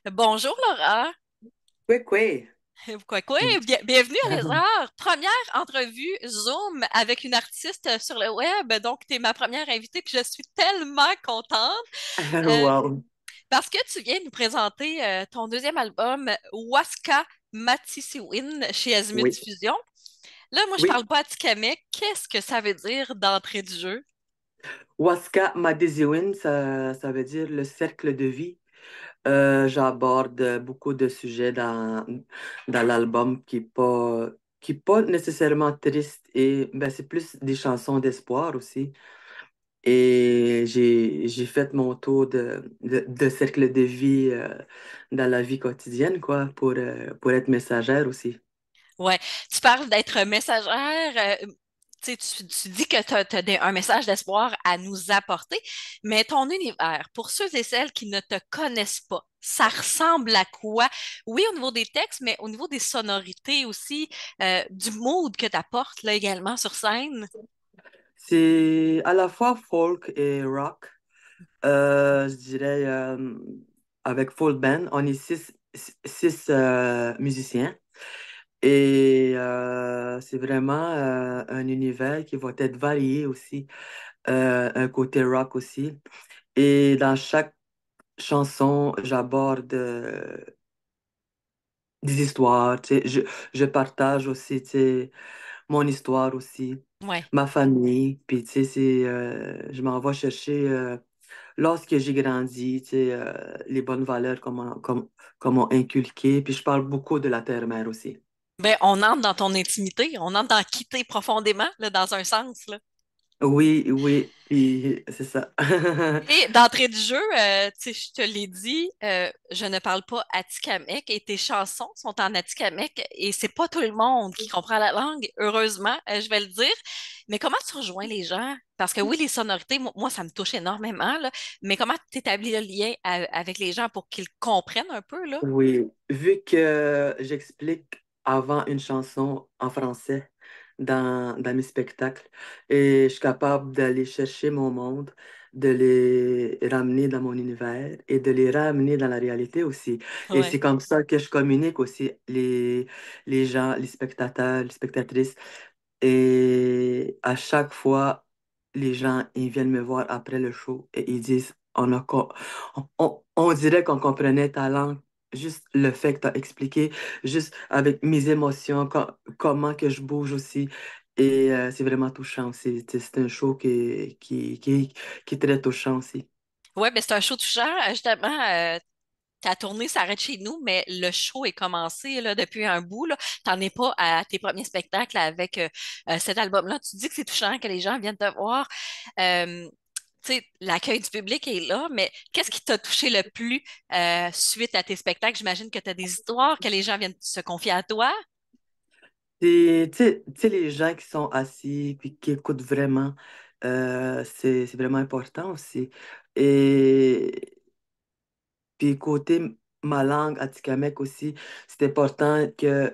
Bonjour Laura. Oui, oui. Quoi, quoi? Bienvenue à Les Arts. Première entrevue Zoom avec une artiste sur le web. Donc, tu es ma première invitée, puis je suis tellement contente euh, Wow. parce que tu viens nous présenter ton deuxième album, Waska Matisiwin, chez Azimut Oui, Diffusion. Là, moi, je oui. parle pas atikamekw. Qu'est-ce que ça veut dire d'entrée du jeu? Waska Madisiwin, ça veut dire le cercle de vie. J'aborde beaucoup de sujets dans l'album qui est pas nécessairement triste et ben, c'est plus des chansons d'espoir aussi. Et j'ai fait mon tour de cercle de vie dans la vie quotidienne, quoi, pour être messagère aussi. Ouais, tu parles d'être messagère. Tu sais, tu dis que tu as, un message d'espoir à nous apporter, mais ton univers, pour ceux et celles qui ne te connaissent pas, ça ressemble à quoi? Oui, au niveau des textes, mais au niveau des sonorités aussi, du mood que tu apportes là également sur scène. C'est à la fois folk et rock. Je dirais, avec Full Band, on est six musiciens et c'est vraiment un univers qui va être varié aussi, un côté rock aussi. Et dans chaque chanson, j'aborde des histoires, tu sais, je partage aussi, tu sais, mon histoire aussi, Ouais. ma famille, puis tu sais, je m'en vais chercher. Lorsque j'ai grandi, tu sais, les bonnes valeurs qu'on m'a inculquées. Puis je parle beaucoup de la terre-mère aussi. Ben, on entre dans ton intimité, on entre dans quitter profondément, là, dans un sens, là. Oui, oui, puis c'est ça. Et d'entrée de jeu, tu sais, je te l'ai dit, je ne parle pas atikamekw et tes chansons sont en atikamekw et c'est pas tout le monde qui comprend la langue, heureusement, je vais le dire. Mais comment tu rejoins les gens? Parce que oui, les sonorités, moi, ça me touche énormément, là, mais comment tu établis le lien avec les gens pour qu'ils comprennent un peu, là? Oui, vu que j'explique avant une chanson en français dans mes spectacles et je suis capable d'aller chercher mon monde, de les ramener dans mon univers et de les ramener dans la réalité aussi. Et Ouais. c'est comme ça que je communique aussi les gens, les spectateurs, les spectatrices. Et à chaque fois, les gens, ils viennent me voir après le show et ils disent, on dirait qu'on comprenait ta langue, juste le fait que tu as expliqué, juste avec mes émotions, comment que je bouge aussi. Et c'est vraiment touchant aussi. C'est un show qui est très touchant aussi. Ouais, ben c'est un show touchant. Justement, ta tournée s'arrête chez nous, mais le show est commencé là, depuis un bout. Là. T'en es pas à tes premiers spectacles avec cet album-là. Tu dis que c'est touchant que les gens viennent te voir. Euh, tu sais, l'accueil du public est là, mais qu'est-ce qui t'a touché le plus suite à tes spectacles? J'imagine que tu as des histoires, que les gens viennent se confier à toi. Tu sais, les gens qui sont assis puis qui écoutent vraiment, c'est vraiment important aussi. Et puis côté ma langue atikamekw aussi, c'est important que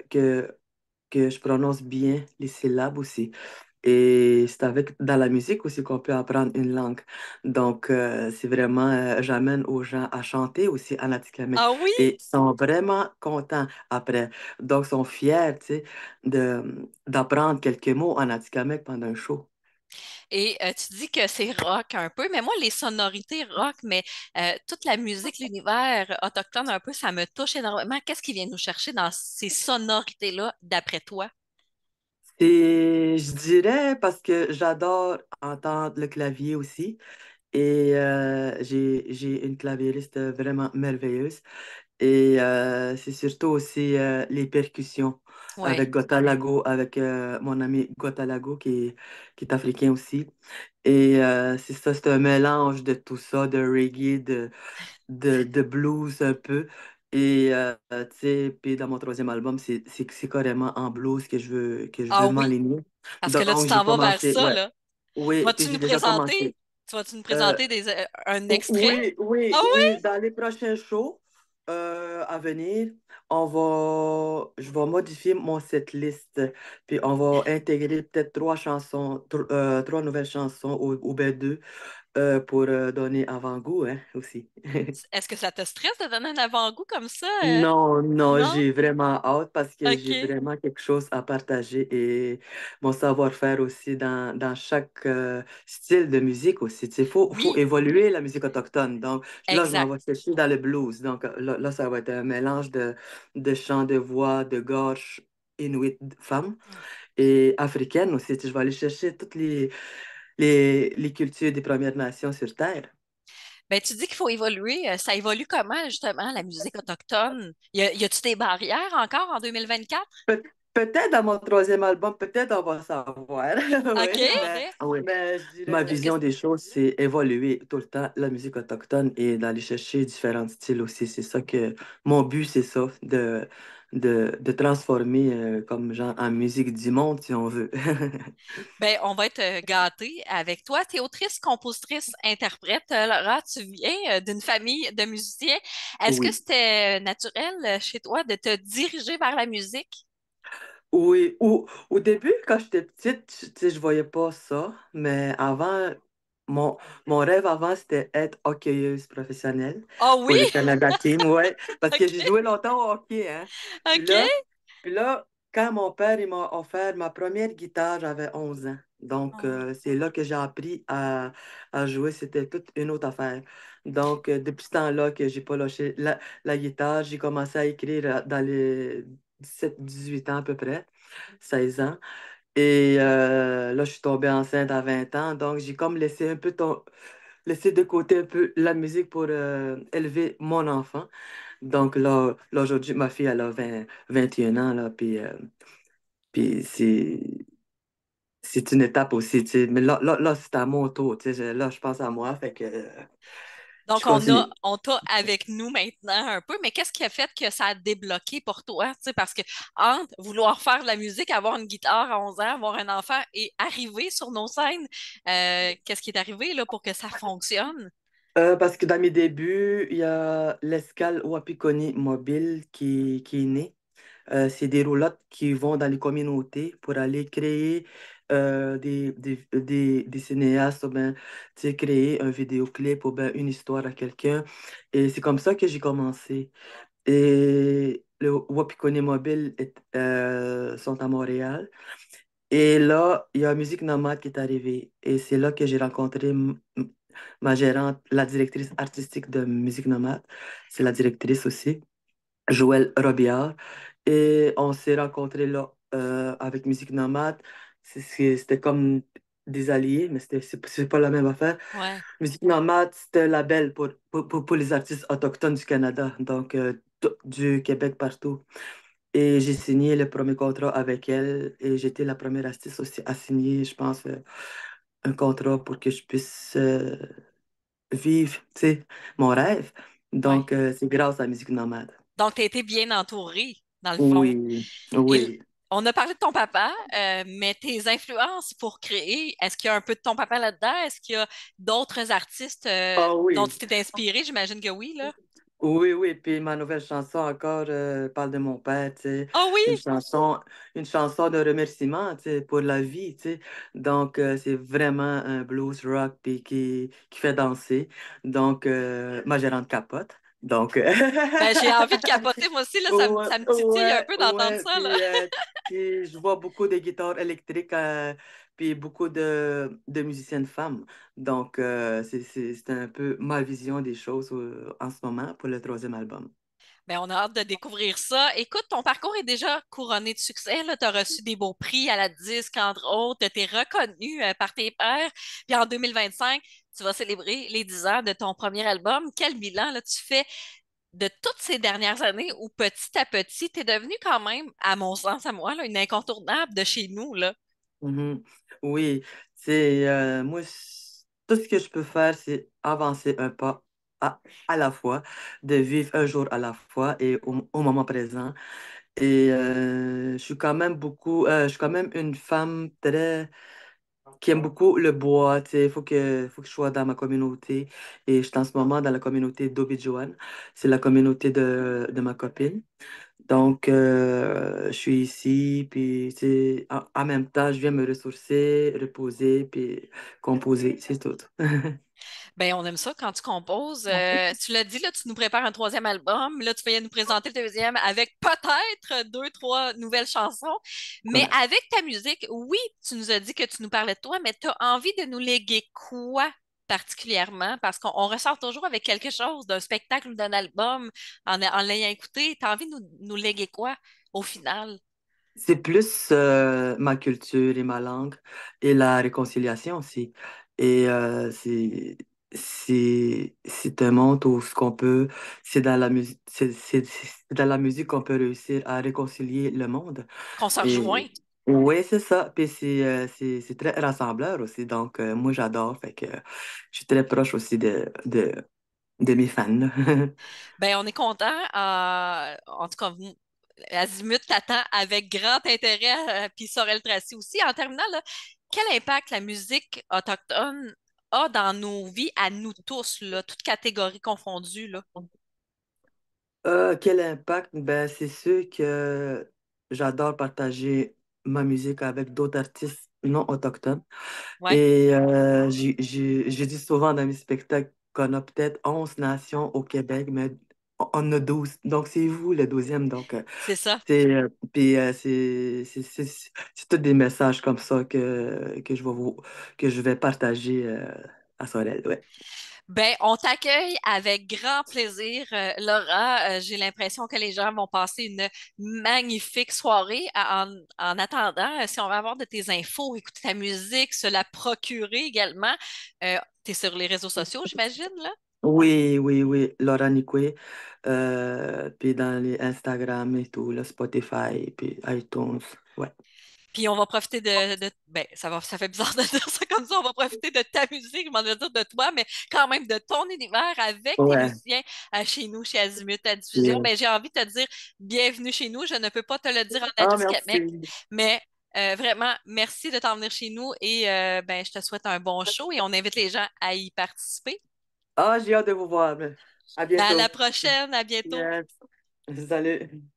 je prononce bien les syllabes aussi. Et c'est dans la musique aussi qu'on peut apprendre une langue. Donc, c'est vraiment, j'amène aux gens à chanter aussi en atikamekw. Ah oui? Et ils sont vraiment contents après. Donc, ils sont fiers, tu sais, d'apprendre quelques mots en atikamekw pendant un show. Et tu dis que c'est rock un peu, mais moi, les sonorités rock, mais toute la musique, l'univers autochtone un peu, ça me touche énormément. Qu'est-ce qui vient nous chercher dans ces sonorités-là, d'après toi? Et je dirais parce que j'adore entendre le clavier aussi. Et j'ai une claviériste vraiment merveilleuse. Et c'est surtout aussi les percussions Ouais. avec Gotalago, avec mon ami Gotalago qui est africain aussi. Et c'est ça, c'est un mélange de tout ça, de reggae, de blues un peu. Et tu sais, puis dans mon troisième album, c'est carrément en blues que je Ah veux oui, m'aligner. parce que là, tu Donc, j'ai t'en vas vers commencé, ça, ouais. là. Oui, puis Vas-tu j'ai nous déjà présenter? commencé. Tu vas-tu nous Euh, présenter un extrait? oui, oui, Ah oui. oui? Dans les prochains shows à venir, je vais modifier mon setlist. Puis on va intégrer peut-être trois chansons, trois nouvelles chansons ou ben deux pour donner avant-goût, hein, aussi. Est-ce que ça te stresse de donner un avant-goût comme ça? Non, non, Non? j'ai vraiment hâte parce que j'ai OK. vraiment quelque chose à partager et mon savoir-faire aussi dans chaque style de musique aussi. Il faut Oui, évoluer la musique autochtone. Donc là, je m'en exact. vais chercher dans le blues. Donc là, ça va être un mélange de chants, de voix, de gorge inuit femmes et africaines aussi. Je vais aller chercher toutes les cultures des Premières Nations sur Terre. Ben, tu dis qu'il faut évoluer. Ça évolue comment, justement, la musique autochtone? Y a-tu des barrières encore en 2024? Peut-être dans mon troisième album, peut-être on va savoir. OK? Oui, mais je dirais ma vision des choses, c'est évoluer tout le temps la musique autochtone et d'aller chercher différents styles aussi. C'est ça que mon but, c'est ça, de transformer comme genre en musique du monde, si on veut. Ben, on va être gâtés avec toi. Tu es autrice, compositrice, interprète. Laura, tu viens d'une famille de musiciens. Est-ce que Oui. c'était naturel chez toi de te diriger vers la musique? Oui, au début, quand j'étais petite, tu sais, je voyais pas ça, mais avant, mon, mon rêve avant, c'était être hockeyeuse professionnelle Oh pour oui? le Canada Team, ouais, parce que j'ai OK. joué longtemps au hockey, hein. Puis OK. là, puis là, quand mon père il m'a offert ma première guitare, j'avais 11 ans. Donc, Oh. c'est là que j'ai appris à jouer. C'était toute une autre affaire. Donc, depuis ce temps-là que j'ai pas lâché la guitare, j'ai commencé à écrire dans les 17 18 ans à peu près, 16 ans. Et là, je suis tombée enceinte à 20 ans. Donc, j'ai comme laissé un peu laissé de côté un peu la musique pour élever mon enfant. Donc là aujourd'hui, ma fille, elle a 21 ans, là, puis c'est une étape aussi, tu sais. Mais là c'est à mon tour, tu sais. Là, je pense à moi, fait que je Donc, continue. on t'a avec nous maintenant un peu, mais qu'est-ce qui a fait que ça a débloqué pour toi? Tu sais, parce que entre vouloir faire de la musique, avoir une guitare à 11 ans, avoir un enfant et arriver sur nos scènes, qu'est-ce qui est arrivé là pour que ça fonctionne? Parce que dans mes débuts, il y a l'escale Wapikoni mobile qui est née. C'est des roulottes qui vont dans les communautés pour aller créer des cinéastes, ou ben, tu sais, créer un vidéoclip ou ben, une histoire à quelqu'un. Et c'est comme ça que j'ai commencé. Et le Wapikoni Mobile sont à Montréal. Et là, il y a Musique Nomade qui est arrivée. Et c'est là que j'ai rencontré ma gérante, la directrice artistique de Musique Nomade. C'est la directrice aussi. Joël Robillard. Et on s'est rencontrés là avec Musique Nomade. C'était comme des alliés, mais c'est pas la même affaire. Ouais, Musique Nomade, c'était un label pour les artistes autochtones du Canada, donc du Québec partout. Et j'ai signé le premier contrat avec elle et j'étais la première artiste aussi à signer, je pense, un contrat pour que je puisse vivre, tu sais, mon rêve. ouais. Donc, c'est grâce à Musique Nomade. Donc, tu as été bien entouré, dans le fond. Oui, Et oui. on a parlé de ton papa, mais tes influences pour créer, est-ce qu'il y a un peu de ton papa là-dedans? Est-ce qu'il y a d'autres artistes Ah dont oui, tu t'es inspiré? J'imagine que oui, là. oui, oui. Puis ma nouvelle chanson encore parle de mon père, tu sais. Ah oui! Une chanson, une chanson de remerciement, tu sais, pour la vie, tu sais. Donc, c'est vraiment un blues rock puis qui fait danser. Donc, ma gérante capote. Donc, Ben, j'ai envie de capoter, moi aussi, là, ouais, ça me titille un ouais, peu d'entendre ouais. ça, là. Puis je vois beaucoup de guitares électriques, puis beaucoup de musiciennes femmes. Donc, c'est un peu ma vision des choses en ce moment pour le troisième album. Ben, on a hâte de découvrir ça. Écoute, ton parcours est déjà couronné de succès, là. Tu as reçu des beaux prix à la disque, entre autres. Tu es reconnu par tes pairs. Puis en 2025, tu vas célébrer les 10 ans de ton premier album. Quel bilan, là, tu fais de toutes ces dernières années où petit à petit, tu es devenu quand même, à mon sens, à moi, là, une incontournable de chez nous, là. Mhm. Oui, c'est moi, tout ce que je peux faire, c'est avancer un pas à la fois, de vivre un jour à la fois et au moment présent. Et je suis quand même une femme très qui aime beaucoup le bois. Tu sais, faut que je sois dans ma communauté. Et je suis en ce moment dans la communauté d'Obijuan. C'est la communauté de ma copine. Donc, je suis ici, puis tu sais, en même temps, je viens me ressourcer, reposer, puis composer, c'est tout. Ben, on aime ça quand tu composes. Tu l'as dit, là, tu nous prépares un troisième album. Là, tu vas nous présenter le deuxième avec peut-être deux, trois nouvelles chansons. Mais Ouais. avec ta musique, oui, tu nous as dit que tu nous parlais de toi, mais tu as envie de nous léguer quoi particulièrement? Parce qu'on ressort toujours avec quelque chose d'un spectacle ou d'un album en l'ayant écouté. Tu as envie de nous léguer quoi au final? C'est plus ma culture et ma langue et la réconciliation aussi. Et c'est un monde où ce qu'on peut, c'est dans la musique, c'est dans la musique qu'on peut réussir à réconcilier le monde. Qu'on se rejoint? Et oui, c'est ça. Puis c'est très rassembleur aussi. Donc moi j'adore. Fait que je suis très proche aussi de mes fans. Ben, on est content. En tout cas, Azimut t'attend avec grand intérêt, puis Sorel Tracy aussi. En terminant, là, quel impact la musique autochtone a dans nos vies, à nous tous, là, toutes catégories confondues, là? Quel impact? Ben, c'est sûr que j'adore partager ma musique avec d'autres artistes non autochtones. Ouais, Et je dis souvent dans mes spectacles qu'on a peut-être 11 nations au Québec, mais on en a 12. Donc, c'est vous le 12e. Donc, c'est ça. c'est tous des messages comme ça que je vais partager à Sorel. Ouais. Ben, on t'accueille avec grand plaisir, Laura. J'ai l'impression que les gens vont passer une magnifique soirée en attendant. Si on va avoir de tes infos, écouter ta musique, se la procurer également. Tu es sur les réseaux sociaux, j'imagine, là? Oui, oui, oui, Laura Nicoué, puis dans les Instagram et tout, le Spotify, puis iTunes, ouais. Puis on va profiter ben, ça fait bizarre de dire ça comme ça, on va profiter de ta musique, je m'en vais dire de toi, mais quand même de ton univers avec tes Ouais, musiciens chez nous, chez Azimut à diffusion. yeah. Ben, j'ai envie de te dire bienvenue chez nous. Je ne peux pas te le dire en Ah, Atikamekw, merci. mais vraiment, merci de t'en venir chez nous et ben, je te souhaite un bon show et on invite les gens à y participer. Ah, j'ai hâte de vous voir. À Ben, à la bientôt. prochaine, à bientôt. Yes. Salut.